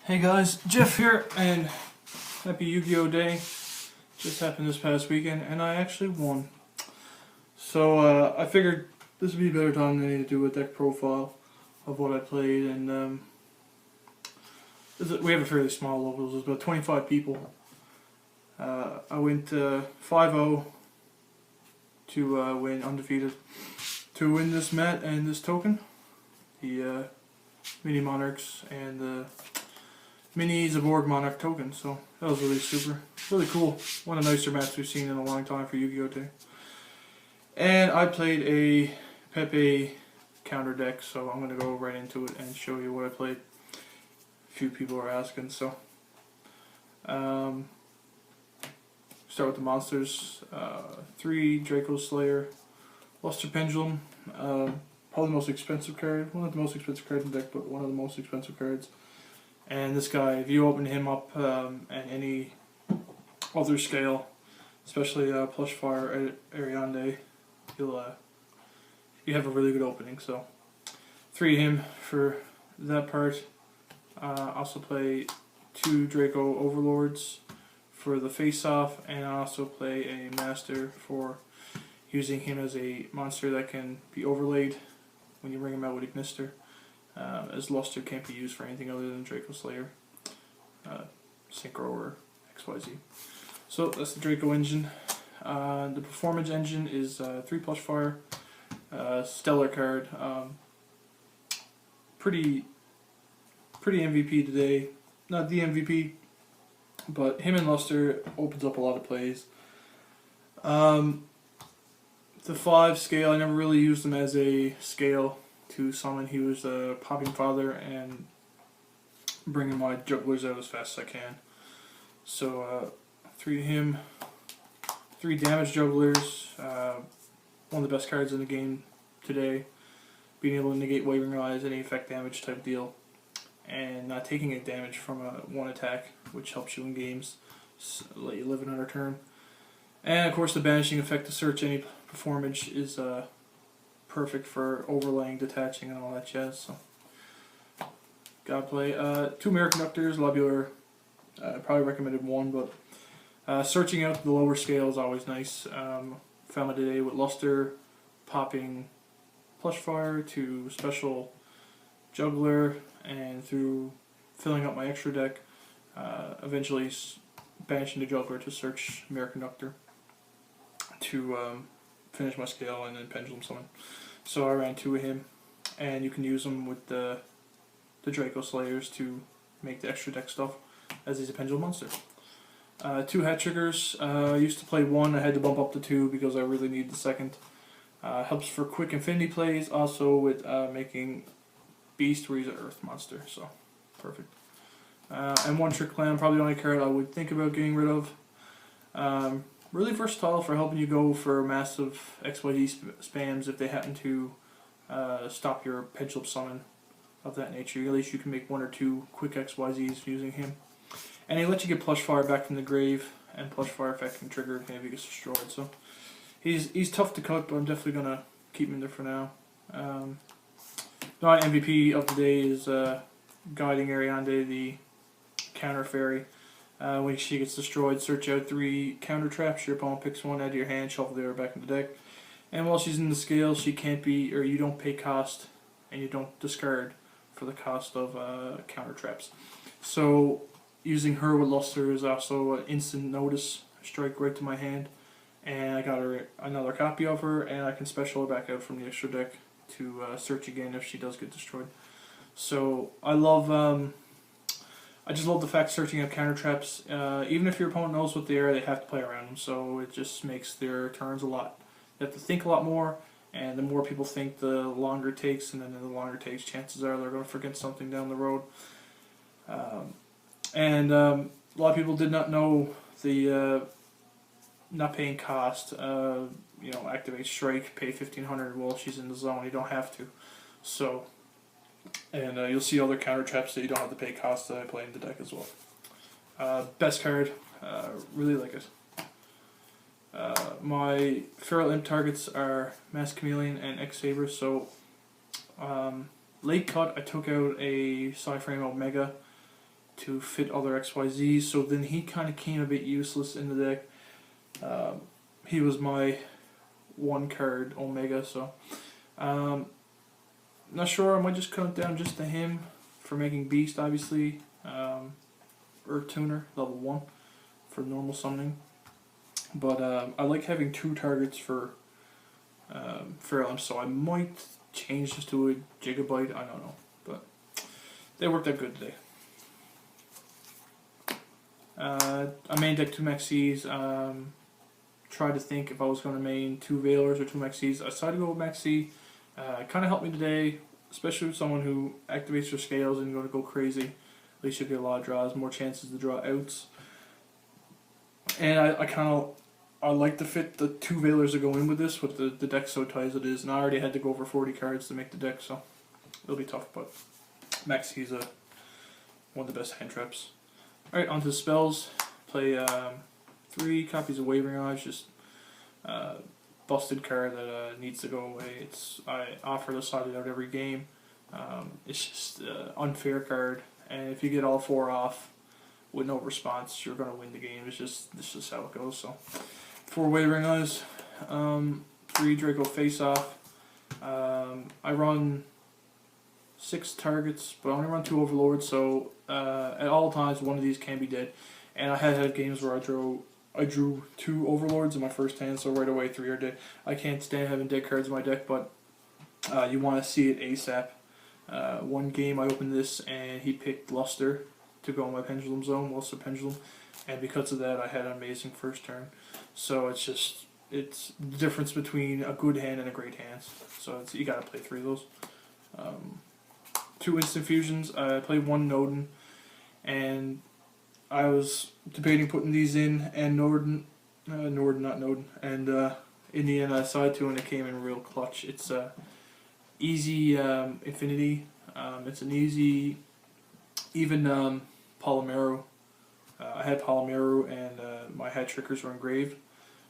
Hey guys, Jeff here, and happy Yu-Gi-Oh day. Just happened this past weekend, and I actually won. So I figured this would be a better time than any to do a deck profile of what I played, and we have a fairly small locals. There's about 25 people. I went 5-0 to win undefeated, to win this mat and this token, the mini monarchs and the mini Zaborg Monarch token, so that was really cool. One of the nicer mats we've seen in a long time for Yu-Gi-Oh! Day. And I played a Pepe counter deck, so I'm going to go right into it and show you what I played. A few people are asking, so start with the monsters. 3 Draco Slayer, Luster Pendulum, probably the most expensive card, one of the most expensive cards in the deck, but one of the most expensive cards. And this guy, if you open him up at any other scale, especially Plush Fire Ariande, you have a really good opening. So 3 him for that part. Also play 2 Draco Overlords for the face-off, and I also play a Master for using him as a monster that can be overlaid when you bring him out with Ignister. As Luster can't be used for anything other than Draco Slayer, Synchro, or XYZ. So that's the Draco engine. The performance engine is 3 Plush Fire, stellar card. Pretty MVP today. Not the MVP, but him and Luster opens up a lot of plays. The 5 scale, I never really used him as a scale to summon. He was a Popping Father and bringing my jugglers out as fast as I can. So 3 to him, 3 damage jugglers, one of the best cards in the game today, being able to negate Wavering Eyes, any effect damage type deal, and not taking a damage from a 1 attack, which helps you in games, so let you live another turn. And of course the banishing effect to search any performance is perfect for overlaying, detaching, and all that jazz. So, gotta play 2 Mirror Conductors. Lobular, probably recommended 1, but searching out the lower scale is always nice. Found it today with Luster, popping Plush Fire to special Juggler, and through filling up my extra deck, eventually banishing the Juggler to search Mirror Conductor to finish my scale, and then Pendulum Summon. So I ran 2 of him, and you can use them with the Draco Slayers to make the extra deck stuff, as he's a Pendulum monster. 2 Hat Triggers. I used to play 1, I had to bump up to 2 because I really need the second. Helps for quick Infinity plays, also with making Beast where he's an Earth monster, so perfect. And 1 Trick Clan, probably the only card I would think about getting rid of. Really versatile for helping you go for massive XYZ spams if they happen to stop your Pendulum Summon of that nature. At least you can make 1 or 2 quick XYZs using him. And he lets you get Plush Fire back from the grave, and Plush Fire effect can trigger if he gets destroyed. So he's tough to cut, but I'm definitely going to keep him in there for now. My MVP of the day is Guiding Ariande, the counter fairy. When she gets destroyed, search out 3 counter traps. Your opponent picks 1 out of your hand, shuffle the other back in the deck. And while she's in the scale, she can't be, or you don't pay cost, and you don't discard for the cost of counter traps. So using her with Luster is also an instant notice strike right to my hand, and I got her another copy of her, and I can special her back out from the extra deck to search again if she does get destroyed. So I just love the fact searching out counter traps. Even if your opponent knows what they are, they have to play around them, so it just makes their turns a lot. You have to think a lot more, and the more people think, the longer it takes, and then the longer it takes, chances are they're going to forget something down the road. A lot of people did not know the not paying cost. Activate Strike, pay 1,500 while she's in the zone. You don't have to. So. And you'll see other counter traps that you don't have to pay cost that I play in the deck as well. Best card, really like it. My Feral Imp targets are Masked Chameleon and X-Saber, so late cut I took out a Psyframe Omega to fit other XYZs, so then he kind of came a bit useless in the deck. He was my 1 card Omega, so not sure, I might just cut it down just to him for making Beast, obviously, or Tuner, level 1 for normal summoning. But I like having 2 targets for Fairlamp, so I might change this to a Gigabyte, I don't know, but they worked out good today. I main deck 2 Maxis. Tried to think if I was going to main 2 Veilers or 2 Maxis. I decided to go with Maxi. Kind of helped me today, especially with someone who activates their scales and going to go crazy. At least you'll get a lot of draws, more chances to draw outs. And I like to fit the 2 Veilers that go in with this, with the deck so tight as it is. And I already had to go over 40 cards to make the deck, so it'll be tough. But Maxi's one of the best hand traps. Alright, on to the spells. Play 3 copies of Wavering Eyes, just busted card that needs to go away. I offer to side it out every game. It's just unfair card, and if you get all 4 off with no response, you're gonna win the game. It's just how it goes. So 4 Wavering Eyes, 3 Draco Face Off. I run 6 targets, but I only run 2 Overlords, so at all times one of these can be dead. And I had games where I drew 2 Overlords in my first hand, so right away 3 are dead. I can't stand having dead cards in my deck, but you want to see it ASAP. One game I opened this and he picked Luster to go in my Pendulum zone, Luster Pendulum, and because of that I had an amazing first turn. So it's the difference between a good hand and a great hand. So you got to play 3 of those. 2 Instant Fusions. I played 1 Nodin, and I was debating putting these in and Norden, and in the end I decided to, and it came in real clutch. It's easy Infinity. It's an easy, even Polymeru. I had Polymeru and my Hat Trickers were engraved,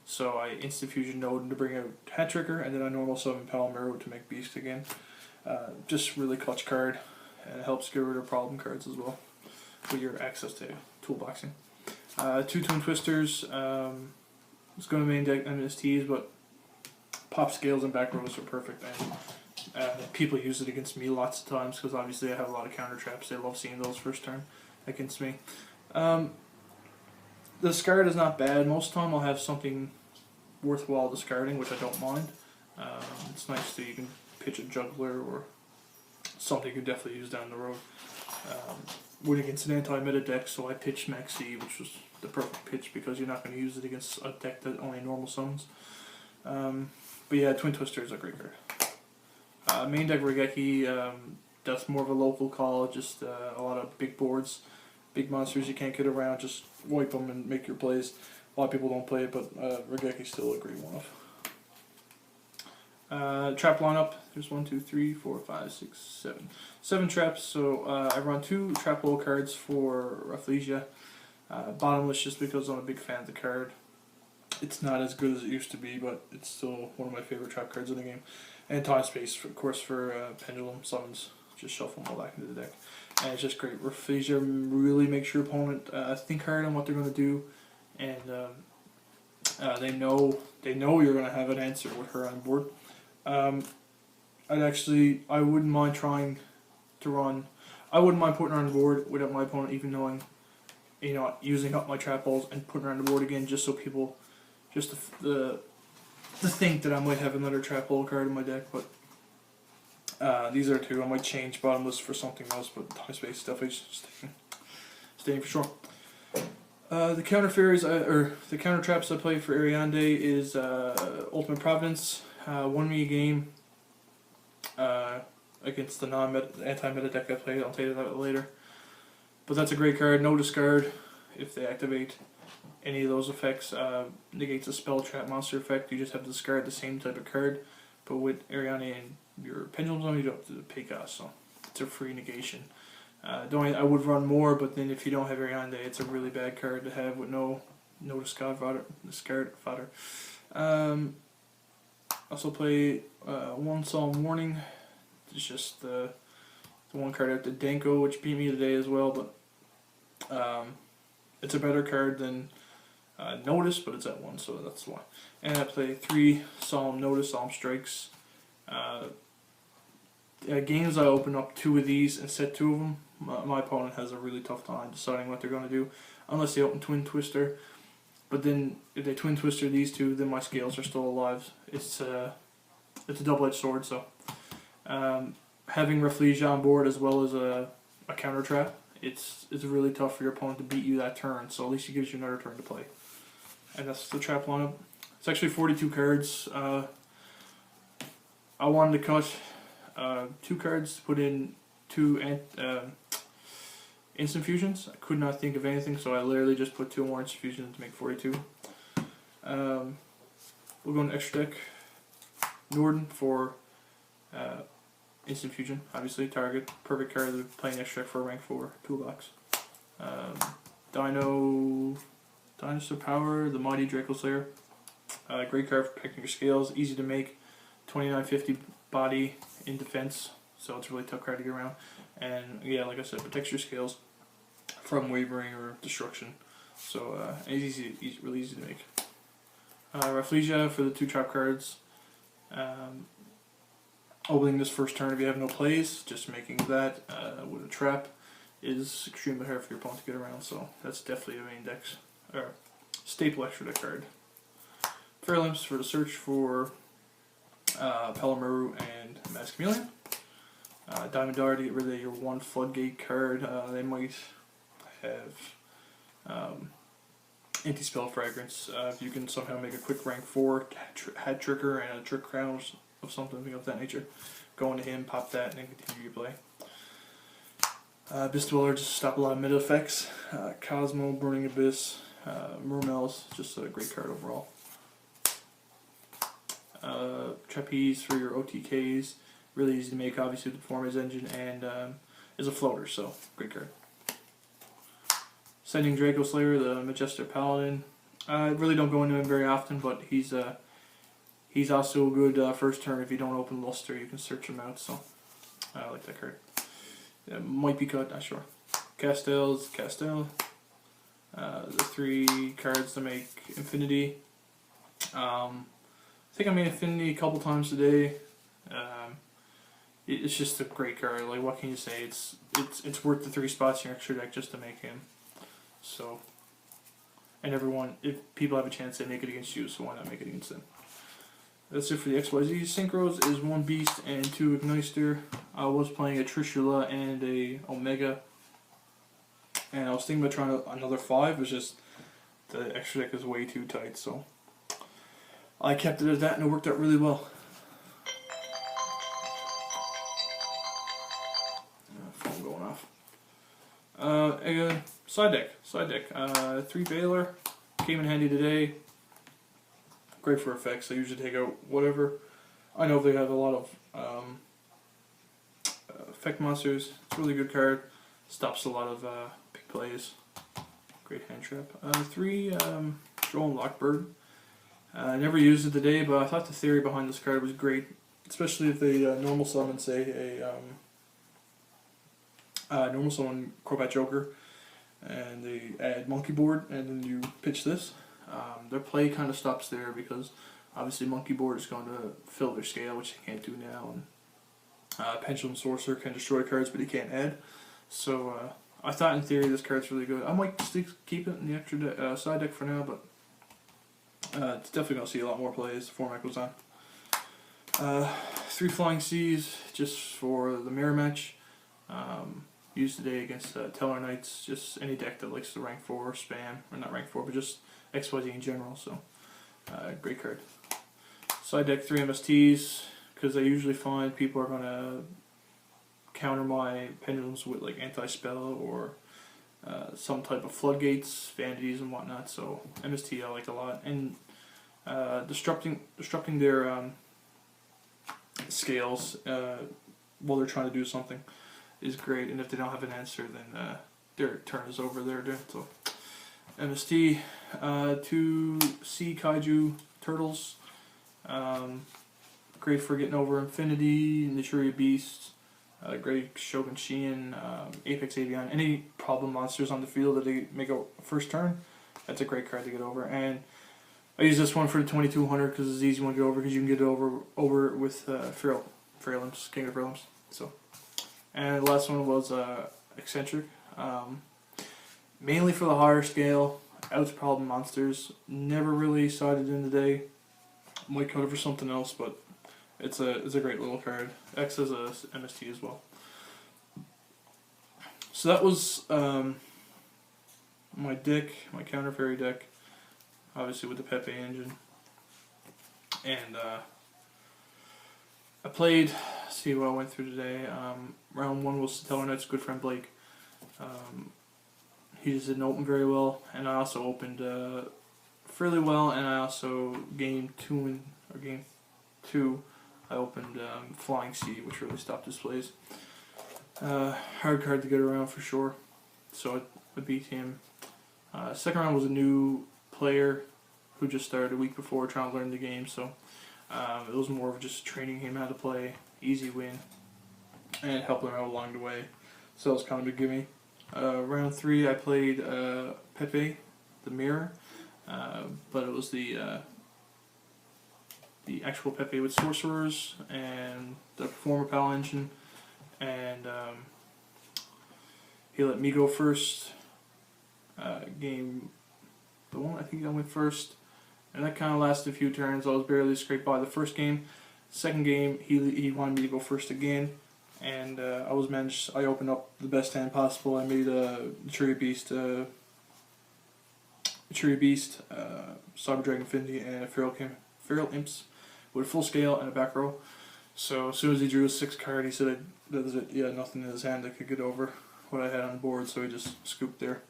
so I Instant Fusion Nodin to bring out Hat Tricker, and then I normal summon Polymeru to make Beast again. Just really clutch card, and it helps get rid of problem cards as well with your access to toolboxing. 2 Twin Twisters. I was going to main deck MSTs, but pop scales and back rows are perfect, and people use it against me lots of times because obviously I have a lot of counter traps. They love seeing those first turn against me. The discard is not bad. Most of the time I'll have something worthwhile discarding, which I don't mind. It's nice that you can pitch a Juggler or something you can definitely use down the road. Went against an anti-meta deck, so I pitched Maxi, which was the perfect pitch because you're not going to use it against a deck that only normal summons. But yeah, Twin Twister is a great card. Main deck Regeki, that's more of a local call, just a lot of big boards, big monsters you can't get around, just wipe them and make your plays. A lot of people don't play it, but Regeki's still a great one-off. Trap lineup, there's 1, 2, 3, 4, 5, 6, 7. 7 traps, so I run 2 trap low cards for Rafflesia. Bottomless just because I'm a big fan of the card. It's not as good as it used to be, but it's still one of my favorite trap cards in the game. And Time Space, of course, for Pendulum summons. Just shuffle them all back into the deck. And it's just great. Rafflesia really makes your opponent think hard on what they're going to do. And they know you're going to have an answer with her on board. I wouldn't mind trying to run. I wouldn't mind putting her on the board without my opponent even knowing, using up my trap balls and putting her on the board again, just so people, just to think that I might have another trap ball card in my deck. But these are 2. I might change Bottomless for something else, but Time Space definitely staying for sure. The counter fairies, or the counter traps I play for Ariande is Ultimate Providence. Won me a game against the anti-meta deck I played. I'll tell you that later. But that's a great card. No discard if they activate any of those effects. Negates a spell trap monster effect. You just have to discard the same type of card. But with Ariane and your Pendulum zone, you don't have to pay cost. So it's a free negation. I would run more, but then if you don't have Ariane, it's a really bad card to have with no discard fodder. Also play 1 Solemn Warning. It's just the one card out to Denko, which beat me today as well, but It's a better card than Notice, but it's at 1, so that's why. And I play 3 Solemn Notice, Solemn Strikes. Games I open up 2 of these and set 2 of them. My opponent has a really tough time deciding what they're going to do, unless they open Twin Twister. But then if they Twin Twister these 2, then my scales are still alive. It's a double-edged sword. So having Rafflesia on board as well as a counter trap, it's really tough for your opponent to beat you that turn. So at least it gives you another turn to play. And that's the trap lineup. It's actually 42 cards. I wanted to cut 2 cards to put in 2 instant fusions. I could not think of anything, so I literally just put 2 more instant fusions to make 42. We'll go into extra deck. Norden for instant fusion, obviously target, perfect card to play an extra deck for a rank 4 toolbox. Dinosaur Power, the Mighty Draco Slayer. Great card for protecting your scales, easy to make, 2950 body in defense, so it's a really tough card to get around. And yeah, like I said, protects your scales from wavering or destruction. So it's really easy to make. Rafflesia for the 2 trap cards. Opening this first turn if you have no plays, just making that with a trap is extremely hard for your opponent to get around, so that's definitely a main deck, or staple extra deck card. Fairlimps for the search for Pelamaru and Mask Chameleon. Diamond Dart to get rid of your 1 Floodgate card. They might have Anti-Spell Fragrance. If you can somehow make a quick rank 4 Hat Tricker and a Trick Crown of something of that nature, go into him, pop that, and then continue your play. Abyss Dweller just to stop a lot of meta effects. Cosmo, Burning Abyss, Murmel's just a great card overall. Trapeze for your OTKs, really easy to make, obviously with the Performance Engine, and is a floater, so great card. Sending Draco Slayer, the Majestic Paladin. I really don't go into him very often, but he's also a good first turn. If you don't open Luster, you can search him out, so I like that card. It might be cut, not sure. Castel. The 3 cards to make Infinity. I think I made Infinity a couple times today. It's just a great card. Like, what can you say? It's worth the 3 spots in your extra deck just to make him. So, and everyone, if people have a chance, they make it against you, so why not make it against them? That's it for the XYZ. Synchros is 1 Beast and 2 Ignister. I was playing a Trishula and a Omega, and I was thinking about trying another 5, it's just the extra deck is way too tight, so I kept it at that and it worked out really well. Phone going off. Side deck. 3 Baylor came in handy today. Great for effects. I usually take out whatever. I know they have a lot of effect monsters. It's a really good card. Stops a lot of big plays. Great hand trap. 3 Joel and Lockbird. I never used it today, but I thought the theory behind this card was great, especially if they normal summon, say, a normal summon Crobat Joker, and they add Monkey Board, and then you pitch this. Their play kind of stops there because obviously Monkey Board is going to fill their scale, which they can't do now, and Pendulum Sorcerer can destroy cards, but he can't add. So I thought in theory this card's really good. I might keep it in the extra side deck for now, but it's definitely going to see a lot more plays as the format goes on. 3 Flying Seas just for the mirror match. Used today against Teller Knights, just any deck that likes the rank 4 spam, or not rank 4, but just XYZ in general, so great card. Side deck 3 MSTs, because I usually find people are going to counter my Pendulums with like anti-spell or some type of floodgates, vanities and whatnot, so MST I like a lot, and disrupting their scales while they're trying to do something is great, and if they don't have an answer, then their turn is over there. So MST, 2 Sea Kaiju Turtles, great for getting over Infinity, Nichiria Beast, Grey Shogun Sheehan, Apex Avian, any problem monsters on the field that they make a first turn, that's a great card to get over. And I use this one for the 2200 because it's an easy one to get over because you can get it over with Feral Imps, King of Feral Imps. So, and the last one was Eccentric, mainly for the higher scale, outs problem monsters. Never really sided in today. Might cut it for something else, but it's a great little card. X is a MST as well. So that was my deck, my Counter Fairy deck, obviously with the Pepe engine. And I played, see what I went through today. Round 1 was Stellar Knight's good friend Blake. He just didn't open very well, and I also opened fairly well, and I also game 2 I opened Flying Sea, which really stopped his plays. Hard card to get around for sure, so I beat him. Second round was a new player who just started a week before trying to learn the game, so it was more of just training him how to play, easy win, and helping him out along the way. So that was kind of a gimme. Round 3 I played Pepe, the Mirror, but it was the actual Pepe with Sorcerers and the Performer Pal engine, and he let me go first. Game the one I think I went first, and that kind of lasted a few turns. I was barely scraped by the first game. Second game he wanted me to go first again, and I opened up the best hand possible. I made a Churia Beast, Cyber Dragon Affinity, and a Feral Imps with full scale and a back row. So as soon as he drew a 6 card, he said that was it. Yeah, nothing in his hand that could get over what I had on the board, so he just scooped there.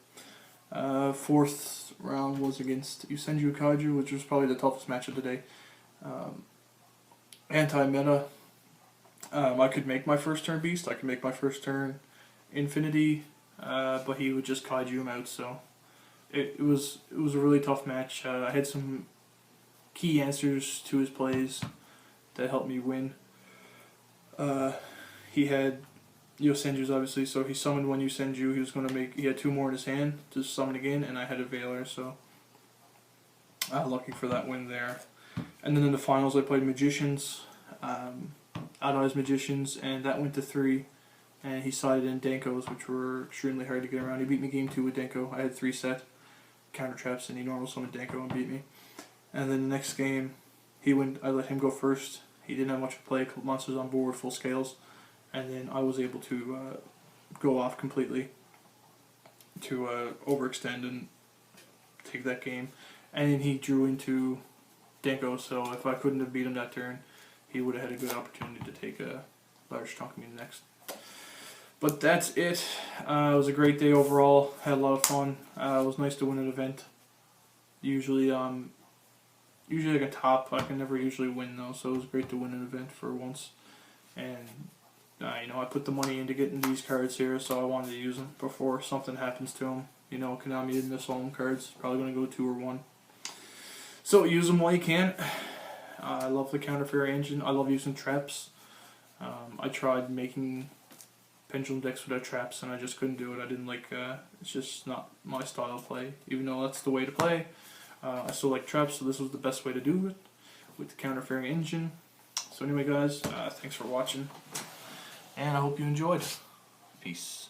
Fourth round was against Yugioh Kaiju, which was probably the toughest match of the day. Anti-meta. I could make my first turn Beast, I could make my first turn Infinity, but he would just Kaiju him out, so it was a really tough match. I had some key answers to his plays that helped me win. He had Yosenju's obviously, so he summoned one Yosenju. He had 2 more in his hand to summon again, and I had a Veiler, so lucky for that win there. And then in the finals I played Magicians, Adai's Magicians, and that went to 3, and he sided in Denkos, which were extremely hard to get around. He beat me game 2 with Denko. I had 3 set counter traps, and he normal summoned Denko and beat me. And then the next game, I let him go first. He didn't have much to play, a couple monsters on board, full scales, and then I was able to go off completely to overextend and take that game. And then he drew into Denko, so if I couldn't have beat him that turn, he would have had a good opportunity to take a large chunk of me next. But that's it. It was a great day overall. Had a lot of fun. It was nice to win an event. Usually like a top, I can never usually win though, so it was great to win an event for once. And I put the money into getting these cards here, so I wanted to use them before something happens to them. Konami didn't miss all them cards. Probably going to go 2 or 1. So use them while you can. I love the Counter Fairy engine. I love using traps. I tried making Pendulum decks without traps, and I just couldn't do it. I didn't like. It's just not my style of play. Even though that's the way to play, I still like traps. So this was the best way to do it with the Counter Fairy engine. So anyway, guys, thanks for watching, and I hope you enjoyed. Peace.